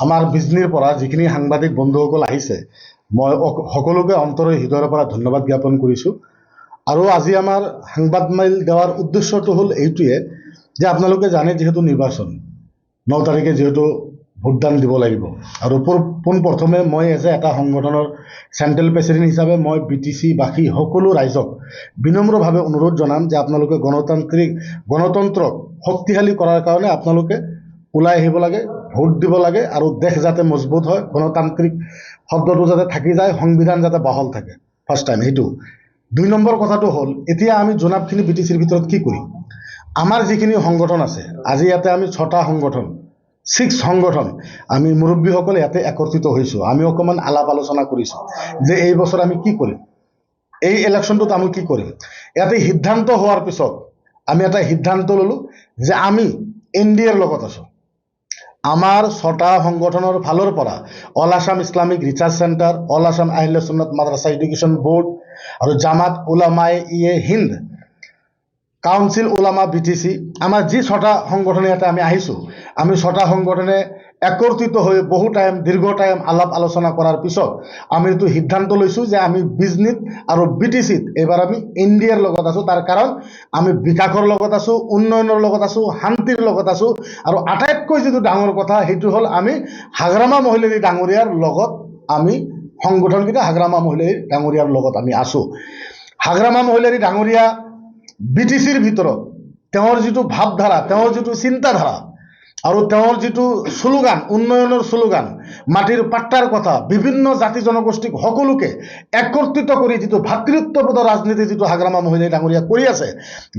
আমাৰ বিজনীৰ পৰা যিখিনি সাংবাদিক বন্ধুসকল আহিছে মই সকলোকে অন্তৰৰ হৃদয়ৰ পৰা ধন্যবাদ জ্ঞাপন কৰিছোঁ। আৰু আজি আমাৰ সংবাদ মেল দেওয়াৰ উদ্দেশ্যটো হ'ল এইটোৱে যে আপোনালোকে জানে যিহেতু নিৰ্বাচন 9 তাৰিখে যিহেতু ভোটদান দিব লাগিব আৰু পোনপ্ৰথমে মই এটা সংগঠনৰ চেণ্ট্ৰেল প্ৰেচিডেণ্ট হিচাপে মই BTC বাসী সকলো ৰাইজক বিনম্ৰভাৱে অনুৰোধ জনাম যে আপোনালোকে গণতন্ত্ৰক শক্তিশালী কৰাৰ কাৰণে আপোনালোকে ওলাই আহিব লাগে, ভোট দিব লাগে আৰু দেশ যাতে মজবুত হয়, গণতান্ত্ৰিক শব্দটো যাতে থাকি যায়, সংবিধান যাতে বহাল থাকে। ফাৰ্ষ্ট টাইম সেইটো। 2 নম্বৰ কথাটো হ'ল এতিয়া আমি জনাবখিনি BTCৰ ভিতৰত কি কৰিম। আমাৰ যিখিনি সংগঠন আছে আজি ইয়াতে আমি 6টা সংগঠন 6 সংগঠন আমি মুৰব্বীসকলে ইয়াতে একত্ৰিত হৈছোঁ। আমি অকণমান আলাপ আলোচনা কৰিছোঁ যে এই বছৰ আমি কি কৰিম, এই ইলেকশ্যনটোত আমি কি কৰিম। ইয়াতে সিদ্ধান্ত হোৱাৰ পিছত আমি এটা সিদ্ধান্ত ল'লোঁ যে আমি NDAৰ লগত আছোঁ। আমাৰ 6টা সংগঠনৰ ফালৰ পৰা all Assam Islamic research centre, all Assam আহিলে সুন্নত মাদ্ৰাছা এডুকেশ্যন বোৰ্ড আৰু জামাত উলামায়ে হিন্দ, কাউন্সিল উলামা BTC, আমাৰ যি 6টা সংগঠনে ইয়াতে আমি আহিছোঁ, আমি 6টা সংগঠনে একত্ৰিত হৈ দীৰ্ঘ টাইম আলাপ আলোচনা কৰাৰ পিছত আমি এইটো সিদ্ধান্ত লৈছোঁ যে আমি বিজনীত আৰু BTCত এইবাৰ আমি NDAৰ লগত আছোঁ। তাৰ কাৰণ আমি বিকাশৰ লগত আছোঁ, উন্নয়নৰ লগত আছোঁ, শান্তিৰ লগত আছোঁ আৰু আটাইতকৈ যিটো ডাঙৰ কথা সেইটো হ'ল আমি হাগ্ৰামা মহিলাৰী ডাঙৰীয়াৰ লগত আমি সংগঠনকেইটা হাগ্ৰামা মহিলাৰী ডাঙৰীয়াৰ লগত আমি আছোঁ। হাগ্ৰামা মহিলাৰী ডাঙৰীয়া BTCৰ ভিতৰত তেওঁৰ যিটো ভাৱধাৰা, তেওঁৰ যিটো চিন্তাধাৰা আৰু তেওঁৰ যিটো শ্লোগান, উন্নয়নৰ শ্লোগান, মাটিৰ পাট্টাৰ কথা, বিভিন্ন জাতি জনগোষ্ঠীক সকলোকে একত্ৰিত কৰি যিটো ভাতৃত্ববোধৰ ৰাজনীতি যিটো হাগ্ৰামা মহিলাৰী ডাঙৰীয়া কৰি আছে,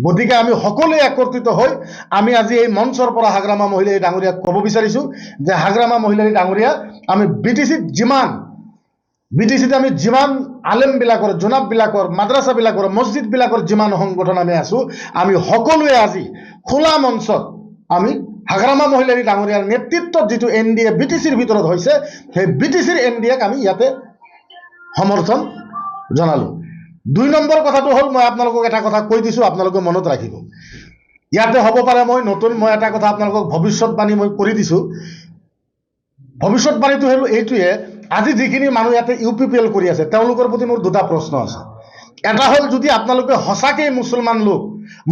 গতিকে আমি সকলোৱে একত্ৰিত হৈ আমি আজি এই মঞ্চৰ পৰা হাগ্ৰামা মহিলাৰী ডাঙৰীয়াক ক'ব বিচাৰিছোঁ যে হাগ্ৰামা মহিলাৰী ডাঙৰীয়া আমি BTCত আমি যিমান আলেমবিলাকৰ, জোনাববিলাকৰ, মাদ্ৰাছাবিলাকৰ, মছজিদবিলাকৰ যিমান সংগঠন আমি আছোঁ, আমি সকলোৱে আজি খোলা মঞ্চত আমি হাগ্ৰামা মহিলাৰী ডাঙৰীয়াৰ নেতৃত্বত যিটো NDA BTCৰ ভিতৰত হৈছে সেই BTCৰ NDAক আমি ইয়াতে সমৰ্থন জনালোঁ। 2 নম্বৰ কথাটো হ'ল মই আপোনালোকক এটা কথা কৈ দিছোঁ, আপোনালোকে মনত ৰাখিব। ইয়াতে হ'ব পাৰে মই এটা কথা আপোনালোকক ভৱিষ্যতবাণী মই কৰি দিছোঁ। ভৱিষ্যতবাণীটো হ'ল এইটোৱে, আজি যিখিনি মানুহ ইয়াতে UPPL কৰি আছে তেওঁলোকৰ প্ৰতি মোৰ 2টা প্ৰশ্ন আছে। এটা হ'ল যদি আপোনালোকে সঁচাকেই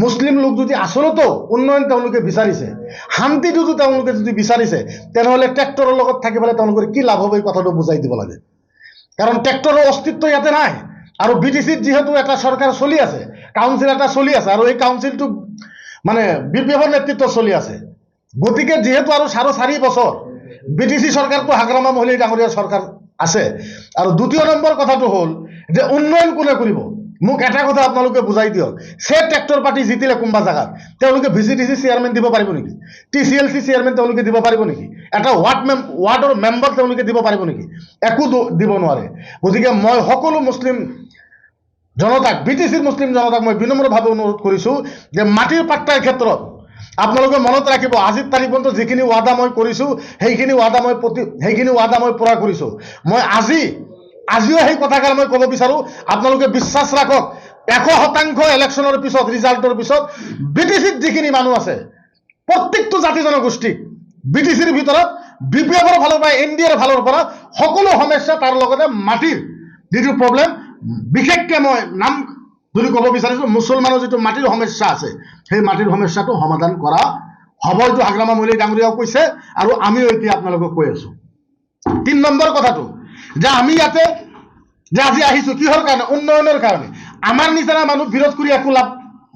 মুছলিম লোক যদি আচলতেও উন্নয়ন তেওঁলোকে বিচাৰিছে, শান্তিটো তেওঁলোকে যদি বিচাৰিছে, তেনেহ'লে ট্ৰেক্টৰৰ লগত থাকি পেলাই তেওঁলোকৰ কি লাভ হ'ব এই কথাটো বুজাই দিব লাগে। কাৰণ ট্ৰেক্টৰৰ অস্তিত্ব ইয়াতে নাই আৰু BTCত যিহেতু এটা চৰকাৰ চলি আছে, কাউন্সিল এটা চলি আছে আৰু এই কাউন্সিলটো মানে BPFৰ নেতৃত্ব চলি আছে, গতিকে যিহেতু আৰু 4.5 বছৰ BTC চৰকাৰটো হাগ্ৰামা মহিলাৰী ডাঙৰীয়াৰ চৰকাৰ আছে। আৰু 2য় নম্বৰ কথাটো হ'ল যে উন্নয়ন কোনে কৰিব। মোক এটা কথা আপোনালোকে বুজাই দিয়ক, ট্ৰেক্টৰ পাৰ্টি জিতিলে কোনোবা জাগাত তেওঁলোকে VCDC চেয়াৰমেন দিব পাৰিব নেকি? TCLC চেয়াৰমেন তেওঁলোকে দিব পাৰিব নেকি? এটা ৱাৰ্ডৰ মেম্বাৰ তেওঁলোকে দিব পাৰিব নেকি? একো দিব নোৱাৰে। গতিকে মই সকলো মুছলিম জনতাক, BTCৰ মুছলিম জনতাক মই বিনম্ৰভাৱে অনুৰোধ কৰিছোঁ যে মাটিৰ পাট্টাৰ ক্ষেত্ৰত আপোনালোকে মনত ৰাখিব, আজিৰ তাৰিখ পৰ্যন্ত যিখিনি ৱাদা মই কৰিছোঁ সেইখিনি ৱাদা মই পূৰা কৰিছোঁ। মই আজিও সেই কথাষাৰ মই ক'ব বিচাৰোঁ, আপোনালোকে বিশ্বাস ৰাখক 100% ইলেকশ্যনৰ পিছত, ৰিজাল্টৰ পিছত BTCত যিখিনি মানুহ আছে প্ৰত্যেকটো জাতি জনগোষ্ঠীক BTCৰ ভিতৰত BPFৰ ফালৰ পৰা, NDAৰ ফালৰ পৰা সকলো সমস্যা, তাৰ লগতে মাটিৰ যিটো প্ৰব্লেম, বিশেষকৈ মই নাম যদি ক'ব বিচাৰিছোঁ মুছলমানৰ যিটো মাটিৰ সমস্যা আছে সেই মাটিৰ সমস্যাটো সমাধান কৰা হ'ব। এইটো হাগ্ৰামা মহিলাৰী ডাঙৰীয়াও কৈছে আৰু আমিও এতিয়া আপোনালোকক কৈ আছোঁ। 3 নম্বৰ কথাটো যে আমি ইয়াতে যে আজি আহিছোঁ কিহৰ কাৰণে? উন্নয়নৰ কাৰণে। আমাৰ নিচিনা মানুহ বিৰোধ কৰি একো লাভ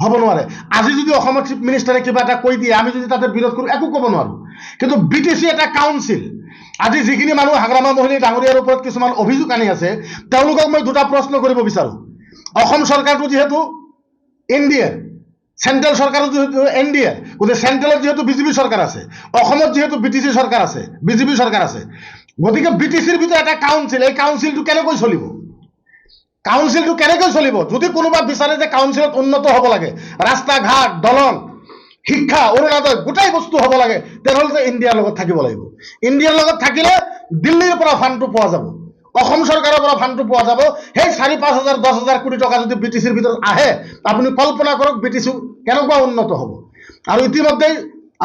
হ'ব নোৱাৰে। আজি যদি অসমৰ চিফ মিনিষ্টাৰে কিবা এটা কৈ দিয়ে, আমি যদি তাতে বিৰোধ কৰোঁ একো ক'ব নোৱাৰোঁ। কিন্তু BTC এটা কাউন্সিল, আজি যিখিনি মানুহ হাগ্ৰামা মহিলাৰী ডাঙৰীয়াৰ ওপৰত কিছুমান অভিযোগ আনি আছে তেওঁলোকক মই 2টা প্ৰশ্ন কৰিব বিচাৰোঁ। অসম চৰকাৰটো যিহেতু NDAৰ, চেণ্ট্ৰেল চৰকাৰো যিহেতু NDAৰ, গতিকে চেণ্ট্ৰেলত যিহেতু BJP চৰকাৰ আছে, অসমত যিহেতু BTC চৰকাৰ আছে, BJP চৰকাৰ আছে, গতিকে BTCৰ ভিতৰত এটা কাউন্সিল, এই কাউন্সিলটো কেনেকৈ চলিব? যদি কোনোবা বিচাৰে যে কাউন্সিলত উন্নত হ'ব লাগে, ৰাস্তা ঘাট, দলং, শিক্ষা, অৰুণোদয় গোটেই বস্তু হ'ব লাগে, তেনেহ'লে NDAৰ লগত থাকিব লাগিব। NDAৰ লগত থাকিলে দিল্লীৰ পৰা ফাণ্ডটো পোৱা যাব, অসম চৰকাৰৰ পৰা ফাণ্ডটো পোৱা যাব। সেই 4-5 হাজাৰ 10 হাজাৰ কোটি টকা যদি BTCৰ ভিতৰত আহে, আপুনি কল্পনা কৰক BTC কেনেকুৱা উন্নত হ'ব। আৰু ইতিমধ্যেই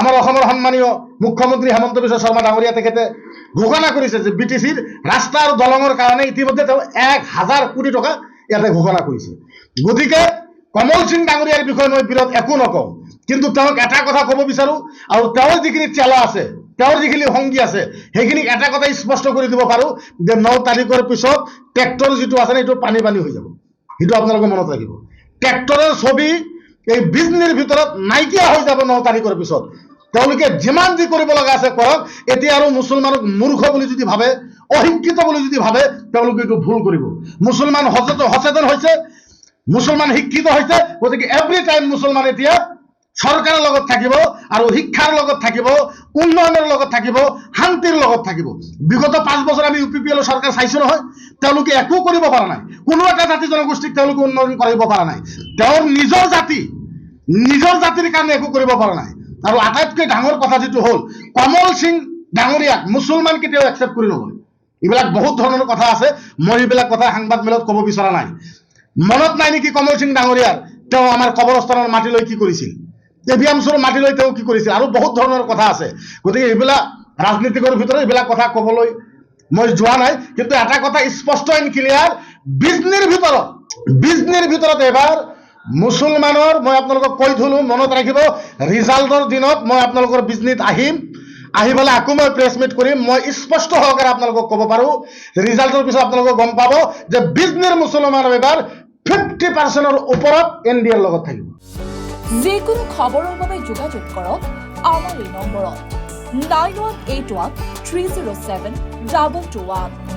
আমাৰ অসমৰ সন্মানীয় মুখ্যমন্ত্ৰী হেমন্ত বিশ্ব শৰ্মা ডাঙৰীয়া তেখেতে ঘোষণা কৰিছে যে BTCৰ ৰাস্তা আৰু দলঙৰ কাৰণে ইতিমধ্যে তেওঁ 1000 কোটি টকা ইয়াতে ঘোষণা কৰিছে। গতিকে কমল সিং ডাঙৰীয়াৰ বিষয়ে মই বিৰত একো নকওঁ, কিন্তু তেওঁক এটা কথা ক'ব বিচাৰো, আৰু তেওঁৰ যিখিনি চেলা আছে, তেওঁৰ যিখিনি সংগী আছে, সেইখিনিক এটা কথা স্পষ্ট কৰি দিব পাৰো যে 9 তাৰিখৰ পিছত ট্ৰেক্টৰ যিটো আছে সেইটো পানী হৈ যাব। সেইটো আপোনালোকে মনত ৰাখিব। ট্ৰেক্টৰৰ ছবি এই বিজনীৰ ভিতৰত নাইকিয়া হৈ যাব 9 তাৰিখৰ পিছত। তেওঁলোকে যিমান যি কৰিব লগা আছে কৰক। এতিয়া আৰু মুছলমানক মূৰ্খ বুলি যদি ভাবে, অশিক্ষিত বুলি যদি ভাবে, তেওঁলোকে এইটো ভুল কৰিব। মুছলমান সচেতন হৈছে, মুছলমান শিক্ষিত হৈছে। গতিকে এভৰি টাইম মুছলমান এতিয়া চৰকাৰৰ লগত থাকিব, আৰু শিক্ষাৰ লগত থাকিব, উন্নয়নৰ লগত থাকিব, শান্তিৰ লগত থাকিব। বিগত 5 বছৰ আমি UPPL চৰকাৰ চাইছো নহয়, তেওঁলোকে একো কৰিব পৰা নাই। কোনো এটা জাতি জনগোষ্ঠীক তেওঁলোকে উন্নয়ন কৰিব পৰা নাই। তেওঁৰ নিজৰ জাতিৰ কাৰণে একো কৰিব পৰা নাই। আৰু আটাইতকৈ ডাঙৰ কথা যিটো হ'ল, কমল সিং ডাঙৰীয়াক মুছলমান কেতিয়াও একচেপ্ট কৰি নলয়। এইবিলাক বহুত ধৰণৰ কথা আছে, মই এইবিলাক কথা সাংবাদ মেলত ক'ব বিচৰা নাই। মনত নাই নেকি কমল সিং ডাঙৰীয়াৰ তেওঁ আমাৰ কবৰস্থানৰ মাটি লৈ কি কৰিছিল, AVMCৰ মাটি লৈ তেওঁ কি কৰিছিল, আৰু বহুত ধৰণৰ কথা আছে। গতিকে এইবিলাক ৰাজনীতিকৰ ভিতৰত এইবিলাক কথা ক'বলৈ মই যোৱা নাই। কিন্তু এটা কথা স্পষ্ট এণ্ড ক্লিয়াৰ, বিজনীৰ ভিতৰত এবাৰ মুছলমানৰ, মই আপোনালোকক কৈ থলো, মনত ৰাখিব, ৰিজাল্টৰ দিনত মই আপোনালোকৰ বিজনীত আহিম, আহি পেলাই আকৌ মই প্ৰেছ মিট কৰিম। মই স্পষ্ট সহকাৰে আপোনালোকক ক'ব পাৰো, ৰিজাল্টৰ পিছত আপোনালোকে গম পাব যে বিজনীৰ মুছলমানৰ এবাৰ 50%ৰ ওপৰত NDAৰ লগত থাকিব। যিকোনো খবৰৰ বাবে যোগাযোগ কৰক আমাৰ এই নম্বৰত 9181 307 2221।